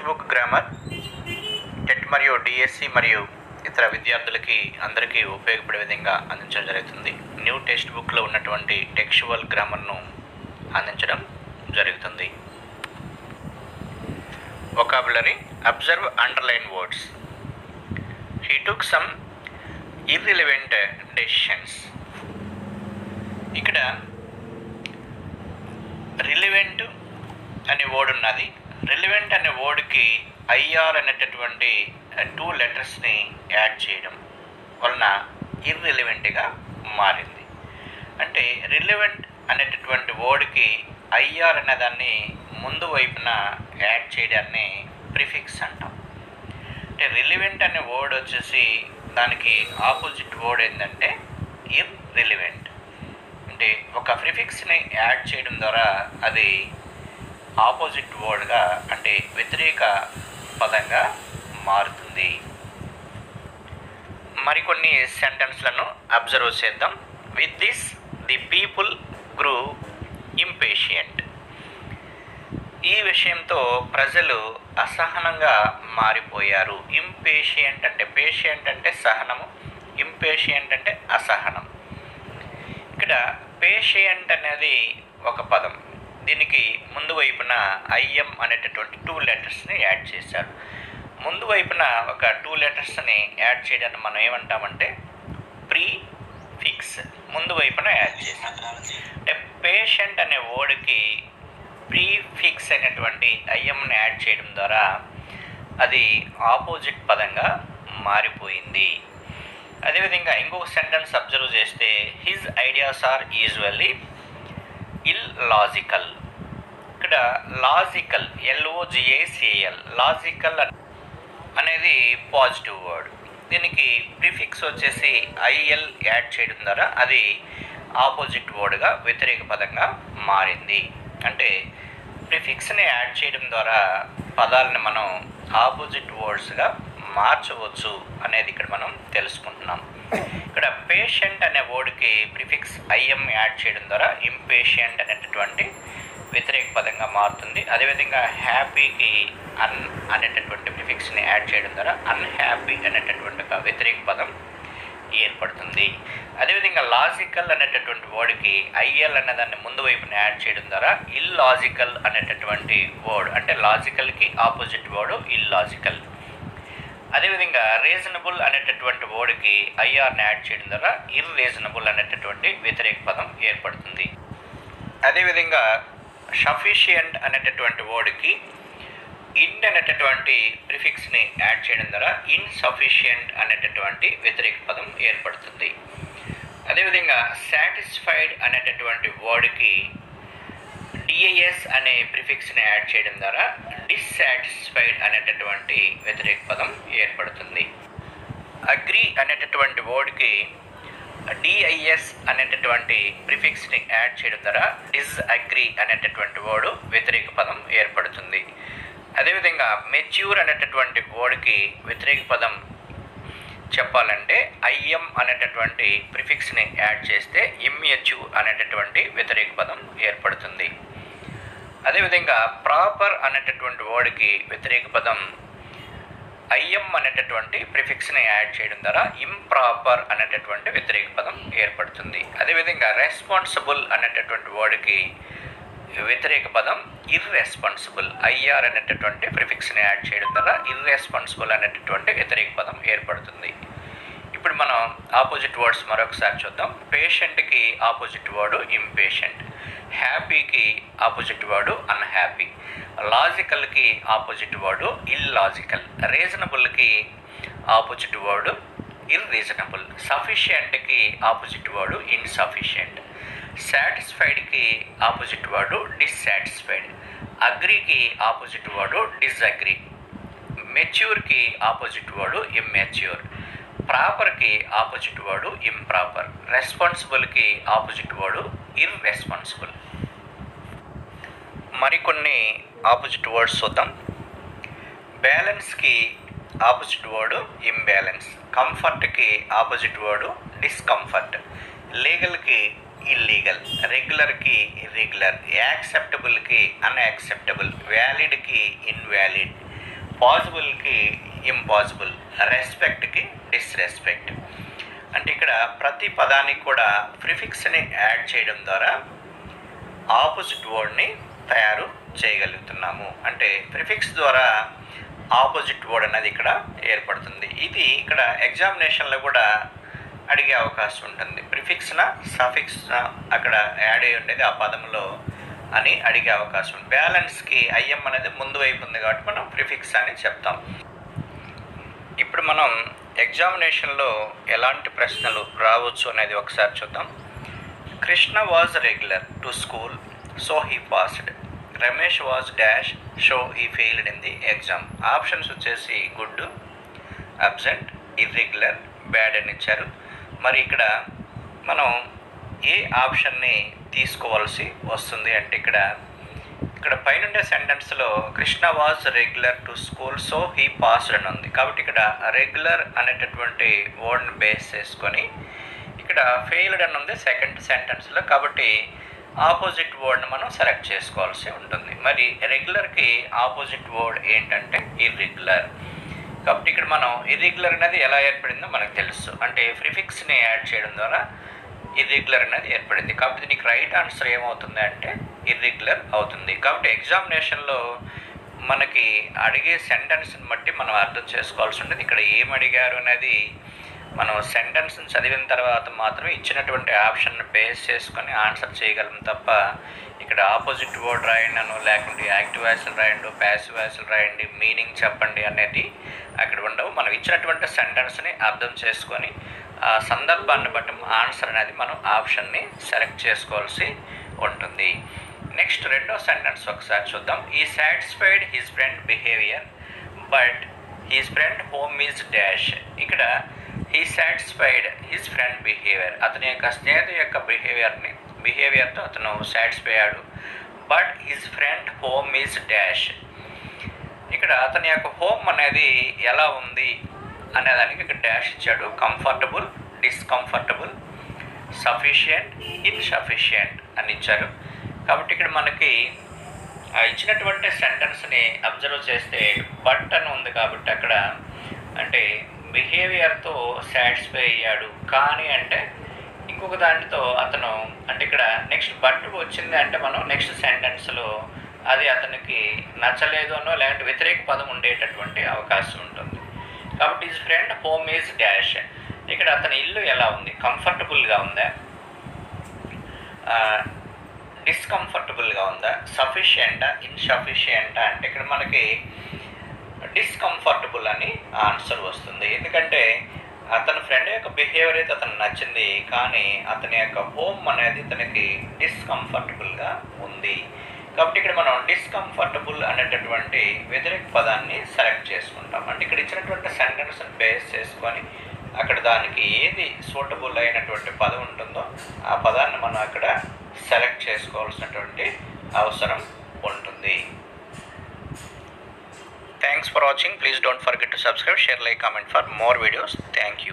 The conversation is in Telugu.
బుక్ గ్రామర్ టెట్ మరియు డిఎస్సి మరియు ఇతర విద్యార్థులకి అందరికీ ఉపయోగపడే విధంగా అందించడం జరుగుతుంది. న్యూ టెక్స్ట్ బుక్లో ఉన్నటువంటి టెక్స్చువల్ గ్రామర్ను అందించడం జరుగుతుంది. Vocabulary observe underline words. He took some irrelevant decisions. ఇక్కడ రిలివెంట్ అనే వర్డ్ ఉన్నది. రిలివెంట్ అనే వర్డ్కి ఐఆర్ అనేటటువంటి 2 లెటర్స్ని యాడ్ చేయడం వలన ఇర్రిలివెంట్గా మారింది. అంటే రిలివెంట్ అనేటటువంటి వర్డ్కి ఐఆర్ అనేదాన్ని ముందు వైపున యాడ్ చేయడాన్ని ప్రిఫిక్స్ అంటాం. అంటే రిలివెంట్ అనే వర్డ్ వచ్చేసి దానికి ఆపోజిట్ వర్డ్ ఏంటంటే ఇర్రిలివెంట్. అంటే ఒక ప్రిఫిక్స్ని యాడ్ చేయడం ద్వారా అది ఆపోజిట్ వర్డ్గా అంటే వ్యతిరేక పదంగా మారుతుంది. మరికొన్ని సెంటెన్స్లను అబ్జర్వ్ చేద్దాం. With this the people grew impatient. ఈ విషయంతో ప్రజలు అసహనంగా మారిపోయారు. ఇంపేషియంట్ అంటే పేషియంట్ అంటే సహనము, ఇంపేషియంట్ అంటే అసహనం. ఇక్కడ పేషియంట్ అనేది ఒక పదం. దీనికి ముందు వైపున ఐఎం అనేటటువంటి 2 లెటర్స్ని యాడ్ చేశారు. ముందు వైపున ఒక 2 లెటర్స్ని యాడ్ చేయడాన్ని మనం ఏమంటామంటే ప్రీఫిక్స్. ముందు వైపున యాడ్ చేశాం. అంటే పేషెంట్ అనే వర్డ్కి ప్రీఫిక్స్ అనేటువంటి ఐఎంని యాడ్ చేయడం ద్వారా అది ఆపోజిట్ పదంగా మారిపోయింది. అదేవిధంగా ఇంకొక సెంటెన్స్ అబ్జర్వ్ చేస్తే his ideas are usually illogical. ఇక్కడ లాజికల్ ఎల్ఓజిఏసిఎల్ లాజికల్ అనేది పాజిటివ్ వర్డ్. దీనికి ప్రిఫిక్స్ వచ్చేసి ఐఎల్ యాడ్ చేయడం ద్వారా అది ఆపోజిట్ వర్డ్గా వ్యతిరేక పదంగా మారింది. అంటే ప్రిఫిక్స్ని యాడ్ చేయడం ద్వారా పదాలను మనం ఆపోజిట్ వర్డ్స్గా మార్చవచ్చు అనేది ఇక్కడ మనం తెలుసుకుంటున్నాం. ఇక్కడ పేషెంట్ అనే వర్డ్కి ప్రిఫిక్స్ ఐఎం యాడ్ చేయడం ద్వారా ఇంపేషియంట్ అనేటటువంటి వ్యతిరేక పదంగా మారుతుంది. అదేవిధంగా హ్యాపీకి అన్ అనేటటువంటి ప్రిఫిక్స్ని యాడ్ చేయడం ద్వారా అన్హ్యాపీ అనేటటువంటి ఒక వ్యతిరేక పదం ఏర్పడుతుంది. అదేవిధంగా లాజికల్ అనేటటువంటి వర్డ్కి ఐఎల్ అనేదాన్ని ముందు వైపున యాడ్ చేయడం ద్వారా ఇల్లాజికల్ అనేటటువంటి వర్డ్ అంటే లాజికల్కి ఆపోజిట్ వర్డ్ ఇల్లాజికల్. అదేవిధంగా రీజనబుల్ అనేటటువంటి వర్డ్కి ఐఆర్ని యాడ్ చేయడం ద్వారా ఇర్రీజనబుల్ అనేటటువంటి వ్యతిరేక పదం ఏర్పడుతుంది. అదేవిధంగా సఫిషియంట్ అనేటటువంటి వర్డ్కి ఇన్ అనేటటువంటి ప్రిఫిక్స్ని యాడ్ చేయడం ద్వారా ఇన్సఫిషియంట్ అనేటటువంటి వ్యతిరేక పదం ఏర్పడుతుంది. అదేవిధంగా సాటిస్ఫైడ్ అనేటటువంటి వర్డ్కి డిఐఎస్ అనే ప్రిఫిక్స్ని యాడ్ చేయడం ద్వారా డిస్సాటిస్ఫైడ్ అనేటటువంటి వ్యతిరేక పదం ఏర్పడుతుంది. అగ్రీ అనేటటువంటి వర్డ్కి డిఐఎస్ అనేటటువంటి ప్రిఫిక్స్ని యాడ్ చేయడం ద్వారా డిస్అగ్రీ అనేటటువంటి వర్డ్ వ్యతిరేక పదం ఏర్పడుతుంది. అదేవిధంగా మెచ్యూర్ అనేటటువంటి వర్డ్కి వ్యతిరేక పదం చెప్పాలంటే ఐఎం అనేటటువంటి ప్రిఫిక్స్ని యాడ్ చేస్తే ఇమ్మెచ్యూర్ అనేటటువంటి వ్యతిరేక పదం ఏర్పడుతుంది. అదేవిధంగా ప్రాపర్ అనేటటువంటి వర్డ్కి వ్యతిరేక పదం ఐఎం అనేటటువంటి ప్రిఫిక్స్ని యాడ్ చేయడం ద్వారా ఇంప్రాపర్ అనేటటువంటి వ్యతిరేక పదం ఏర్పడుతుంది. అదేవిధంగా రెస్పాన్సిబుల్ అనేటటువంటి వర్డ్కి వ్యతిరేక పదం ఇర్రెస్పాన్సిబుల్ ఐఆర్ అనేటటువంటి ప్రిఫిక్స్ని యాడ్ చేయడం ద్వారా ఇర్రెస్పాన్సిబుల్ అనేటటువంటి వ్యతిరేక పదం ఏర్పడుతుంది. ఇప్పుడు మనం ఆపోజిట్ వర్డ్స్ మరొకసారి చూద్దాం. పేషెంట్కి ఆపోజిట్ వర్డ్ ఇంపేషెంట్, హ్యాపీకి ఆపోజిట్ వర్డ్ అన్హ్యాపీ, లాజికల్కి ఆపోజిట్ వర్డ్ ఇల్లాజికల్, రీజనబుల్కి ఆపోజిట్ వర్డ్ ఇర్రీజనబుల్, సఫిషియంట్కి ఆపోజిట్ వర్డ్ ఇన్సఫిషియంట్, సాటిస్ఫైడ్కి ఆపోజిట్ వర్డ్ డిస్సాటిస్ఫైడ్, అగ్రీకి ఆపోజిట్ వర్డ్ డిస్అగ్రీ, మెచ్యూర్కి ఆపోజిట్ వర్డ్ ఇమ్మెచ్యూర్, ప్రాపర్కి ఆపోజిట్ వర్డ్ ఇంప్రాపర్, రెస్పాన్సిబుల్కి ఆపోజిట్ వర్డ్ ఇర్రెస్పాన్సిబుల్. మరికొన్ని ఆపోజిట్ వర్డ్స్ చూద్దాం. బ్యాలెన్స్కి ఆపోజిట్ వర్డ్ ఇంబ్యాలెన్స్, కంఫర్ట్కి ఆపోజిట్ వర్డ్ డిస్కంఫర్ట్, లీగల్కి ఇల్లీగల్, రెగ్యులర్కి ఇర్రెగ్యులర్, యాక్సెప్టబుల్కి అన్యాక్సెప్టబుల్, వ్యాలిడ్కి ఇన్వాలిడ్, పాజిబుల్కి ఇంపాసిబుల్, రెస్పెక్ట్కి డిస్రెస్పెక్ట్. అంటే ఇక్కడ ప్రతి పదానికి కూడా ప్రిఫిక్స్ని యాడ్ చేయడం ద్వారా ఆపోజిట్ వర్డ్ని తయారు చేయగలుగుతున్నాము. అంటే ప్రిఫిక్స్ ద్వారా ఆపోజిట్ వర్డ్ అనేది ఇక్కడ ఏర్పడుతుంది. ఇది ఇక్కడ ఎగ్జామినేషన్లో కూడా అడిగే అవకాశం ఉంటుంది. ప్రిఫిక్స్న సఫిక్స్న అక్కడ యాడ్ అయ్యి ఉండేది ఆ పదంలో అని అడిగే అవకాశం ఉంది. బ్యాలెన్స్కి ఐఎం అనేది ముందు వైపు ఉంది కాబట్టి మనం ప్రిఫిక్స్ అని చెప్తాం. ఇప్పుడు మనం ఎగ్జామినేషన్లో ఎలాంటి ప్రశ్నలు రావచ్చు అనేది ఒకసారి చూద్దాం. Krishna was regular to school so he passed. Ramesh was dash show he failed in the exam. Options వచ్చేసి గుడ్, అబ్సెంట్, ఇర్రెగ్యులర్, బ్యాడ్ అని ఇచ్చారు. మరి ఇక్కడ మనం ఏ ఆప్షన్ని తీసుకోవాల్సి వస్తుంది అంటే ఇక్కడ పైనుండే సెంటెన్స్లో Krishna was regular to school so he passed అని ఉంది. కాబట్టి ఇక్కడ రెగ్యులర్ అనేటటువంటి వర్డ్ని బేస్ చేసుకొని ఇక్కడ ఫెయిల్డ్ అని ఉంది సెకండ్ సెంటెన్స్లో. కాబట్టి ఆపోజిట్ వర్డ్ని మనం సెలెక్ట్ చేసుకోవాల్సి ఉంటుంది. మరి రెగ్యులర్కి ఆపోజిట్ వర్డ్ ఏంటంటే ఇర్రెగ్యులర్. కాబట్టి ఇక్కడ మనం ఇర్రెగ్యులర్ అనేది ఎలా ఏర్పడిందో మనకు తెలుసు. అంటే ప్రిఫిక్స్ని యాడ్ చేయడం ద్వారా ఇర్రెగ్యులర్ అనేది ఏర్పడింది. కాబట్టి నీకు రైట్ ఆన్సర్ ఏమవుతుంది అంటే ఇర్రెగ్యులర్ అవుతుంది. కాబట్టి ఎగ్జామినేషన్లో మనకి అడిగే సెంటెన్స్ని బట్టి మనం అర్థం చేసుకోవాల్సి ఉంటుంది. ఇక్కడ ఏం అడిగారు అనేది మనం సెంటెన్స్ని చదివిన తర్వాత మాత్రమే ఇచ్చినటువంటి ఆప్షన్ బేస్ చేసుకొని ఆన్సర్ చేయగలం తప్ప ఇక్కడ ఆపోజిట్ వర్డ్ రాయండి అను, లేకుంటే యాక్టివ్ వాయిస్లు రాయండి, ప్యాసివ్ వాయిస్లు రాయండి, మీనింగ్ చెప్పండి అనేది అక్కడ ఉండవు. మనం ఇచ్చినటువంటి సెంటెన్స్ని అర్థం చేసుకొని ఆ సందర్భాన్ని బట్టి ఆన్సర్ అనేది మనం ఆప్షన్ని సెలెక్ట్ చేసుకోవాల్సి ఉంటుంది. నెక్స్ట్ రెండో సెంటెన్స్ ఒకసారి చూద్దాం. He satisfied his friend behaviour but his friend home is dash. ఇక్కడ he satisfied his friend behaviour, అతని యొక్క స్నేహితు యొక్క బిహేవియర్తో అతను సాటిస్ఫై అయ్యాడు. But his friend home is dash. ఇక్కడ అతని యొక్క హోమ్ అనేది ఎలా ఉంది అనేదానికి ఇక్కడ డాష్ ఇచ్చాడు. కంఫర్టబుల్, డిస్కంఫర్టబుల్, సఫిషియంట్, ఇన్సఫిషియంట్ అని ఇచ్చారు. కాబట్టి ఇక్కడ మనకి ఇచ్చినటువంటి సెంటెన్స్ని అబ్జర్వ్ చేస్తే బట్ అని ఉంది కాబట్టి అక్కడ అంటే బిహేవియర్తో సాటిస్ఫై అయ్యాడు. కానీ అంటే ఇంకొక దానితో అతను అంటే ఇక్కడ నెక్స్ట్ బట్ వచ్చింది అంటే మనం నెక్స్ట్ సెంటెన్స్లో అది అతనికి నచ్చలేదు అనో లేదంటే వ్యతిరేక పదం ఉండేటటువంటి అవకాశం ఉంటుంది. కాబట్టి his friend home is dash. ఇక్కడ అతని ఇల్లు ఎలా ఉంది? కంఫర్టబుల్గా ఉందా, డిస్కంఫర్టబుల్గా ఉందా, సఫిషియంటా, ఇన్సఫిషియంటా అంటే ఇక్కడ మనకి డిస్కంఫర్టబుల్ అని ఆన్సర్ వస్తుంది. ఎందుకంటే అతని ఫ్రెండ్ యొక్క బిహేవియర్ అయితే అతను నచ్చింది, కానీ అతని యొక్క హోమ్ అనేది అతనికి డిస్కంఫర్టబుల్గా ఉంది. కాబట్టి ఇక్కడ మనం డిస్కంఫర్టబుల్ అనేటటువంటి వ్యతిరేక పదాన్ని సెలెక్ట్ చేసుకుంటాం. అంటే ఇక్కడ ఇచ్చినటువంటి సెంటెన్స్ని బేస్ చేసుకొని అక్కడ దానికి ఏది సూటబుల్ అయినటువంటి పదం ఉంటుందో ఆ పదాన్ని మనం అక్కడ సెలెక్ట్ చేసుకోవాల్సినటువంటి అవసరం ఉంటుంది. Thanks for watching. Please don't forget to subscribe, share, like, comment for more videos. Thank you.